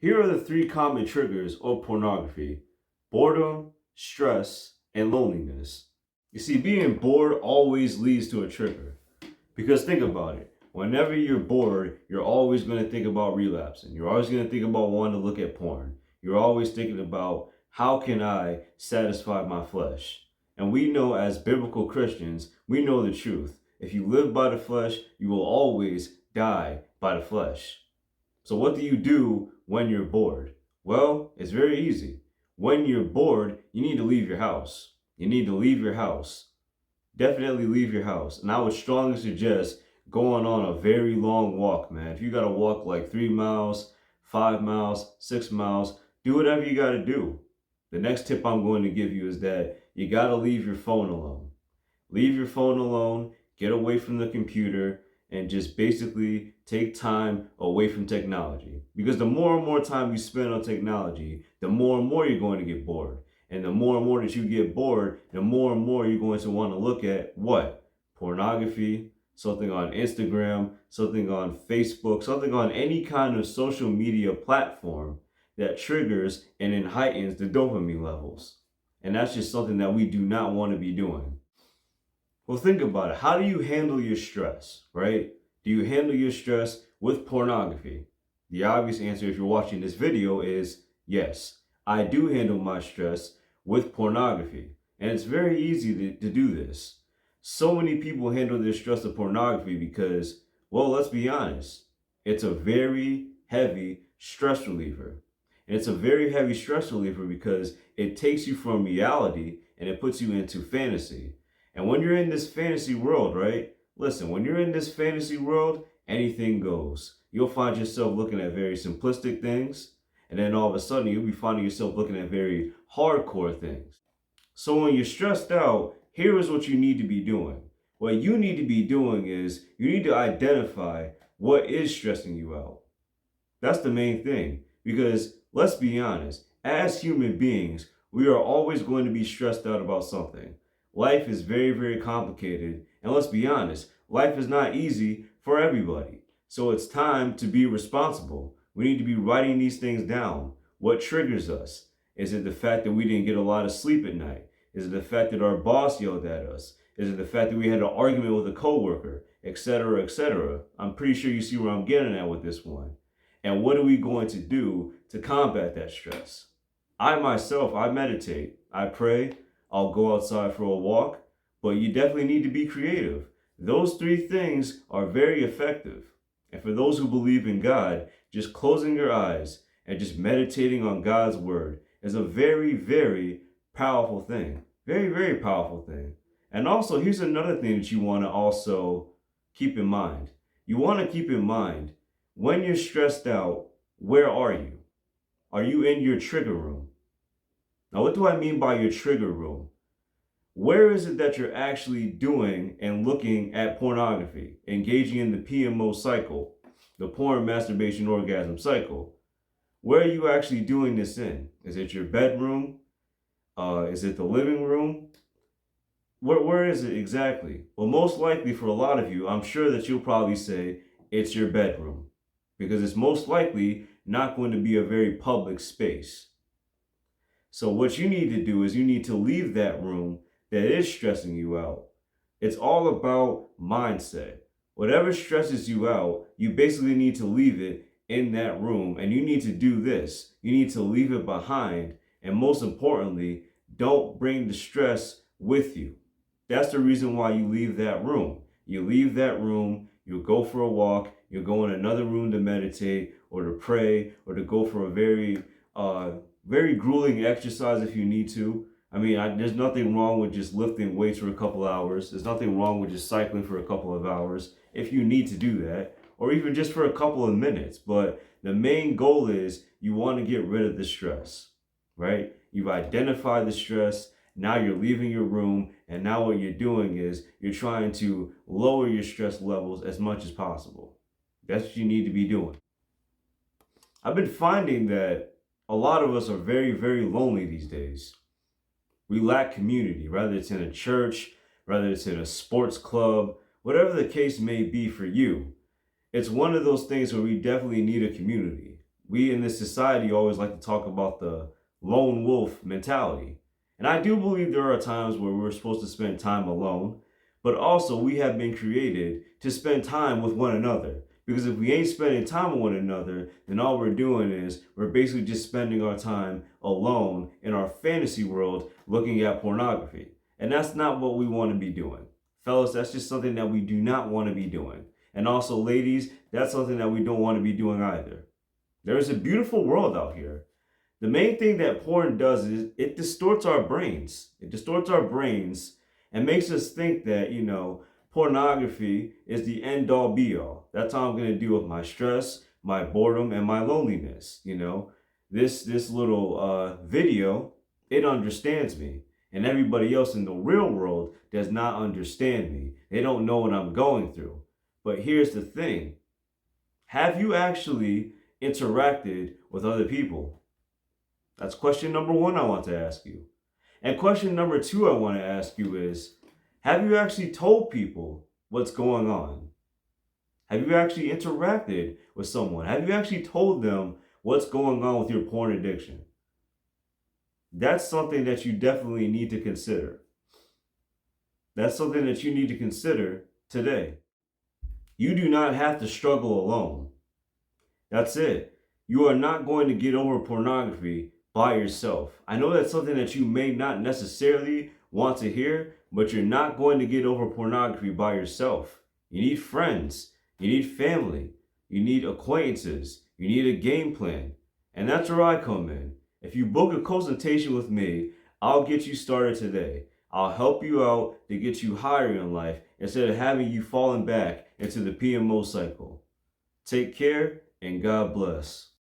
Here are the three common triggers of pornography: boredom, stress, and loneliness. You see, being bored always leads to a trigger. Because think about it. Whenever you're bored, you're always going to think about relapsing. You're always going to think about wanting to look at porn. You're always thinking about how can I satisfy my flesh? And we know as biblical Christians, we know the truth. If you live by the flesh, you will always die by the flesh. So what do you do when you're bored? Well, it's very easy. When you're bored, you need to leave your house. You need to leave your house. Definitely leave your house. And I would strongly suggest going on a very long walk, man. If you got to walk like 3 miles, 5 miles, 6 miles, do whatever you got to do. The next tip I'm going to give you is that you got to leave your phone alone. Leave your phone alone, get away from the computer, and just basically take time away from technology. Because the more and more time you spend on technology, the more and more you're going to get bored. And the more and more that you get bored, the more and more you're going to want to look at what? Pornography, something on Instagram, something on Facebook, something on any kind of social media platform that triggers and then heightens the dopamine levels. And that's just something that we do not want to be doing. Well, think about it. How do you handle your stress, right? Do you handle your stress with pornography? The obvious answer, if you're watching this video, is yes. I do handle my stress with pornography. And it's very easy to do this. So many people handle their stress with pornography because, well, let's be honest, it's a very heavy stress reliever. And it's a very heavy stress reliever because it takes you from reality and it puts you into fantasy. And when you're in this fantasy world, right? Listen, when you're in this fantasy world, anything goes. You'll find yourself looking at very simplistic things, and then all of a sudden you'll be finding yourself looking at very hardcore things. So when you're stressed out, here is what you need to be doing. What you need to be doing is you need to identify what is stressing you out. That's the main thing. Because let's be honest, as human beings, we are always going to be stressed out about something. Life is very, very complicated. And let's be honest, life is not easy for everybody. So it's time to be responsible. We need to be writing these things down. What triggers us? Is it the fact that we didn't get a lot of sleep at night? Is it the fact that our boss yelled at us? Is it the fact that we had an argument with a coworker, etc., etc.? I'm pretty sure you see where I'm getting at with this one. And what are we going to do to combat that stress? I myself, I meditate, I pray, I'll go outside for a walk, but you definitely need to be creative. Those three things are very effective. And for those who believe in God, just closing your eyes and just meditating on God's word is a very, very powerful thing. Very, very powerful thing. And also, here's another thing that you want to also keep in mind. You want to keep in mind, when you're stressed out, where are you? Are you in your trigger room? Now, what do I mean by your trigger room? Where is it that you're actually doing and looking at pornography, engaging in the PMO cycle, the porn, masturbation, orgasm cycle? Where are you actually doing this in? Is it your bedroom? Is it the living room? Where is it exactly? Well, most likely for a lot of you, I'm sure that you'll probably say it's your bedroom, because it's most likely not going to be a very public space. So what you need to do is you need to leave that room that is stressing you out. It's all about mindset. Whatever stresses you out, you basically need to leave it in that room. And you need to do this. You need to leave it behind. And most importantly, don't bring the stress with you. That's the reason why you leave that room. You leave that room, you'll go for a walk, you'll go in another room to meditate or to pray or to go for a very grueling exercise if you need to. I mean, there's nothing wrong with just lifting weights for a couple hours. There's nothing wrong with just cycling for a couple of hours if you need to do that, or even just for a couple of minutes. But the main goal is you want to get rid of the stress, right? You've identified the stress. Now you're leaving your room. And now what you're doing is you're trying to lower your stress levels as much as possible. That's what you need to be doing. I've been finding that a lot of us are very, very lonely these days. We lack community, whether it's in a church, whether it's in a sports club, whatever the case may be for you. It's one of those things where we definitely need a community. We in this society always like to talk about the lone wolf mentality. And I do believe there are times where we're supposed to spend time alone, but also we have been created to spend time with one another. Because if we ain't spending time with one another, then all we're doing is we're basically just spending our time alone in our fantasy world looking at pornography. And that's not what we want to be doing. Fellas, that's just something that we do not want to be doing. And also, ladies, that's something that we don't want to be doing either. There's a beautiful world out here. The main thing that porn does is it distorts our brains. It distorts our brains and makes us think that, pornography is the end all be all. That's how I'm going to deal with my stress, my boredom, and my loneliness. This little video, it understands me. And everybody else in the real world does not understand me. They don't know what I'm going through. But here's the thing. Have you actually interacted with other people? That's question number one I want to ask you. And question number two I want to ask you is, have you actually told people what's going on? Have you actually interacted with someone? Have you actually told them what's going on with your porn addiction? That's something that you definitely need to consider. That's something that you need to consider today. You do not have to struggle alone. That's it. You are not going to get over pornography by yourself. I know that's something that you may not necessarily want to hear, but you're not going to get over pornography by yourself. You need friends. You need family. You need acquaintances. You need a game plan. And that's where I come in. If you book a consultation with me, I'll get you started today. I'll help you out to get you higher in life instead of having you falling back into the PMO cycle. Take care and God bless.